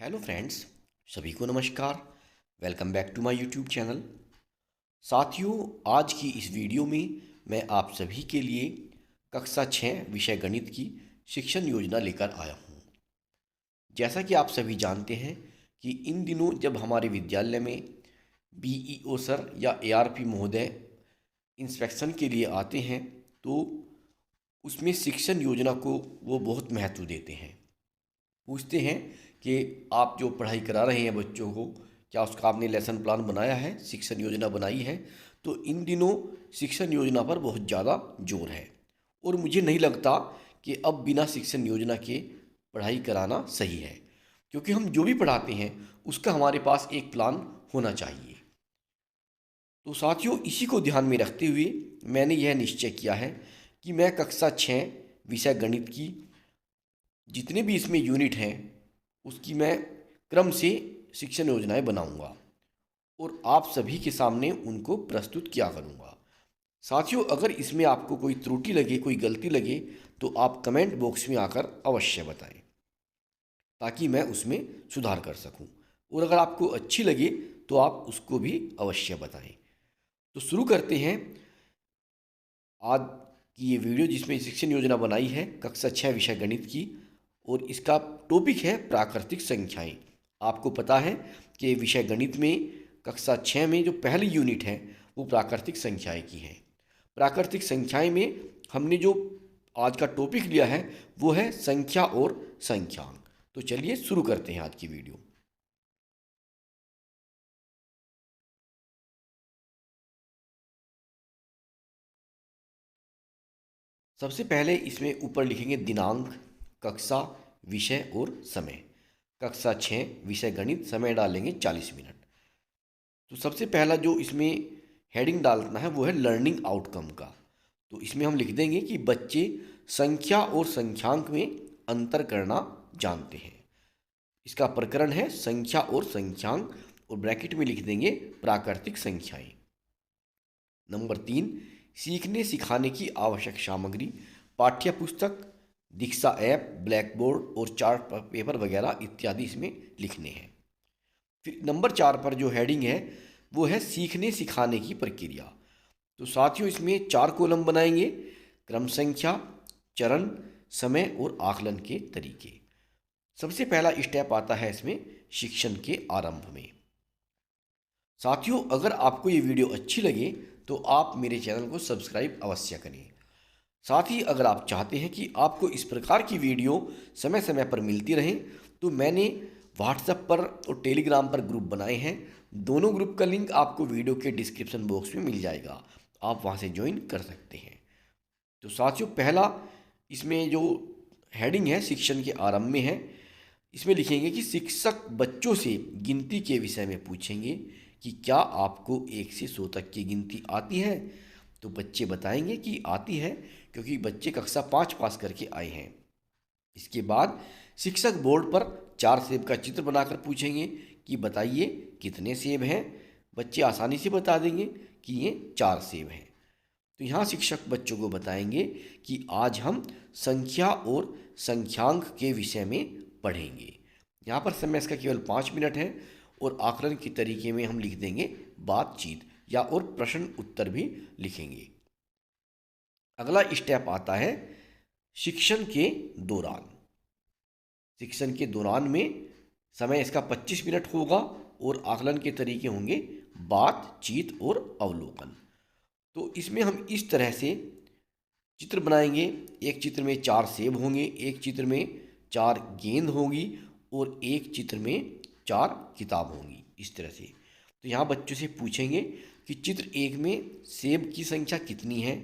Hello friends, सभी को नमस्कार। Welcome back to my YouTube channel. साथियों, आज की इस वीडियो में मैं आप सभी के लिए कक्षा 6 विषय गणित की शिक्षण योजना लेकर आया हूँ। जैसा कि आप सभी जानते हैं कि इन दिनों जब हमारे विद्यालय में बीईओ सर या एआरपी महोदय इंस्पेक्शन के लिए आते हैं, तो उसमें शिक्षण योजना को वो बहुत महत्व देते हैं। पूछते हैं कि आप जो पढ़ाई करा रहे हैं बच्चों को, क्या उसका आपने लेसन प्लान बनाया है, शिक्षण योजना बनाई है। तो इन दिनों शिक्षण योजना पर बहुत ज़्यादा जोर है और मुझे नहीं लगता कि अब बिना शिक्षण योजना के पढ़ाई कराना सही है, क्योंकि हम जो भी पढ़ाते हैं उसका हमारे पास एक प्लान होना चाहिए। तो साथियों, इसी को ध्यान में रखते हुए मैंने यह निश्चय किया है कि मैं कक्षा 6 विषय गणित की जितने भी इसमें यूनिट हैं उसकी मैं क्रम से शिक्षण योजनाएं बनाऊंगा और आप सभी के सामने उनको प्रस्तुत किया करूंगा। साथियों, अगर इसमें आपको कोई त्रुटि लगे, कोई गलती लगे, तो आप कमेंट बॉक्स में आकर अवश्य बताएं ताकि मैं उसमें सुधार कर सकूं। और अगर आपको अच्छी लगे तो आप उसको भी अवश्य बताएं। तो शुरू करते हैं आज की ये वीडियो, जिसमें शिक्षण योजना बनाई है कक्षा 6 विषय गणित की, और इसका टॉपिक है प्राकृतिक संख्याएं। आपको पता है कि विषय गणित में कक्षा 6 में जो पहली यूनिट है वो प्राकृतिक संख्याएं की है। प्राकृतिक संख्याएं में हमने जो आज का टॉपिक लिया है वो है संख्या और संख्यांक। तो चलिए शुरू करते हैं आज की वीडियो। सबसे पहले इसमें ऊपर लिखेंगे दिनांक, कक्षा, विषय और समय। कक्षा 6 विषय गणित, समय डालेंगे 40 मिनट। तो सबसे पहला जो इसमें हेडिंग डालना है वो है लर्निंग आउटकम का। तो इसमें हम लिख देंगे कि बच्चे संख्या और संख्यांक में अंतर करना जानते हैं। इसका प्रकरण है संख्या और संख्यांक, और ब्रैकेट में लिख देंगे प्राकृतिक संख्याएं। नंबर 3, सीखने सिखाने की आवश्यक सामग्री, पाठ्य पुस्तक, दीक्षा ऐप, ब्लैक बोर्ड और चार्ट पेपर वगैरह इत्यादि इसमें लिखने हैं। फिर नंबर 4 पर जो हेडिंग है वो है सीखने सिखाने की प्रक्रिया। तो साथियों, इसमें 4 कॉलम बनाएंगे: क्रम संख्या, चरण, समय और आकलन के तरीके। सबसे पहला स्टेप आता है इसमें शिक्षण के आरंभ में। साथियों, अगर आपको ये वीडियो अच्छी लगे तो आप मेरे चैनल को सब्सक्राइब अवश्य करें। साथ ही अगर आप चाहते हैं कि आपको इस प्रकार की वीडियो समय समय पर मिलती रहे, तो मैंने व्हाट्सएप पर और टेलीग्राम पर ग्रुप बनाए हैं। दोनों ग्रुप का लिंक आपको वीडियो के डिस्क्रिप्शन बॉक्स में मिल जाएगा, आप वहां से ज्वाइन कर सकते हैं। तो साथियों, पहला इसमें जो हेडिंग है शिक्षण के आरंभ में है, इसमें लिखेंगे कि शिक्षक बच्चों से गिनती के विषय में पूछेंगे कि क्या आपको 1 से 100 तक की गिनती आती है। तो बच्चे बताएंगे कि आती है, क्योंकि बच्चे कक्षा 5 पास करके आए हैं। इसके बाद शिक्षक बोर्ड पर 4 सेब का चित्र बनाकर पूछेंगे कि बताइए कितने सेब हैं। बच्चे आसानी से बता देंगे कि ये 4 सेब हैं। तो यहाँ शिक्षक बच्चों को बताएंगे कि आज हम संख्या और संख्यांक के विषय में पढ़ेंगे। यहाँ पर समय इसका केवल 5 मिनट है, और आकलन के तरीके में हम लिख देंगे बातचीत, या और प्रश्न उत्तर भी लिखेंगे। अगला स्टेप आता है शिक्षण के दौरान। शिक्षण के दौरान में समय इसका 25 मिनट होगा, और आकलन के तरीके होंगे बातचीत और अवलोकन। तो इसमें हम इस तरह से चित्र बनाएंगे। एक चित्र में 4 सेब होंगे, एक चित्र में 4 गेंद होगी, और एक चित्र में 4 किताब होंगी, इस तरह से। तो यहाँ बच्चों से पूछेंगे कि चित्र 1 में सेब की संख्या कितनी है,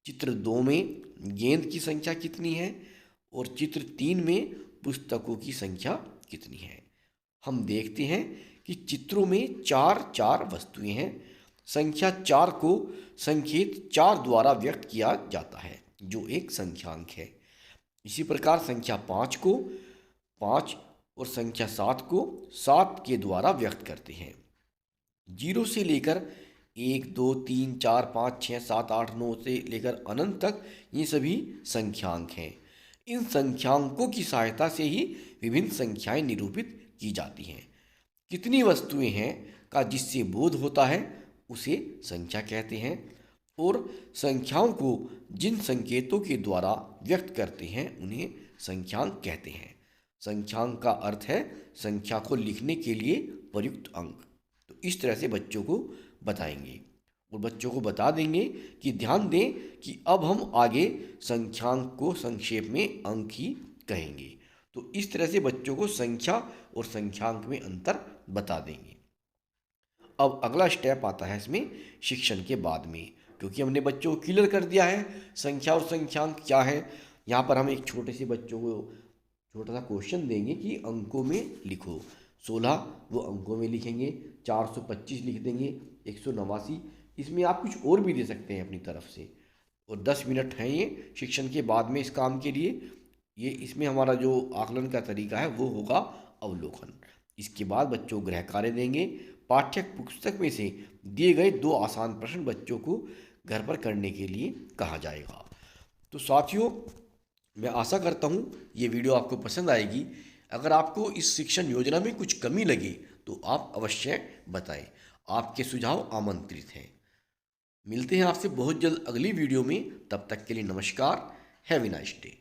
चित्र 2 में गेंद की संख्या कितनी है, और चित्र 3 में पुस्तकों की संख्या कितनी है। हम देखते हैं कि चित्रों में 4 वस्तुएं हैं। संख्या 4 को संकेत 4 द्वारा व्यक्त किया जाता है, जो एक संख्यांक है। इसी प्रकार संख्या 5 को 5 और संख्या 7 को 7 के द्वारा व्यक्त करते हैं। 0 से लेकर 1, 2, 3, 4, 5, 6, 7, 8, 9 से लेकर अनंत तक ये सभी संख्यांक हैं। इन संख्यांकों की सहायता से ही विभिन्न संख्याएं निरूपित की जाती हैं। कितनी वस्तुएं हैं का जिससे बोध होता है उसे संख्या कहते हैं। और संख्याओं को जिन संकेतों के द्वारा व्यक्त करते हैं उन्हें संख्यांक कहते हैं। संख्यांक का अर्थ है संख्या को लिखने के लिए प्रयुक्त अंक। तो इस तरह से बच्चों को बताएंगे और बच्चों को बता देंगे कि ध्यान दें कि अब हम आगे संख्यांक को संक्षेप में अंक ही कहेंगे। तो इस तरह से बच्चों को संख्या और संख्यांक में अंतर बता देंगे। अब अगला स्टेप आता है इसमें शिक्षण के बाद में, क्योंकि हमने बच्चों को क्लियर कर दिया है संख्या और संख्यांक क्या है। यहाँ पर हम एक छोटे से बच्चों को छोटा सा क्वेश्चन देंगे कि अंकों में लिखो। 16 वो अंकों में लिखेंगे, 425 लिख देंगे, 189। इसमें आप कुछ और भी दे सकते हैं अपनी तरफ से। और 10 मिनट हैं ये शिक्षण के बाद में इस काम के लिए। ये इसमें हमारा जो आकलन का तरीका है वो होगा अवलोकन। इसके बाद बच्चों को गृह कार्य देंगे। पाठ्य पुस्तक में से दिए गए 2 आसान प्रश्न बच्चों को घर पर करने के लिए कहा जाएगा। तो साथियों, मैं आशा करता हूँ ये वीडियो आपको पसंद आएगी। अगर आपको इस शिक्षण योजना में कुछ कमी लगे तो आप अवश्य बताएं। आपके सुझाव आमंत्रित हैं। मिलते हैं आपसे बहुत जल्द अगली वीडियो में। तब तक के लिए नमस्कार। Have a nice day.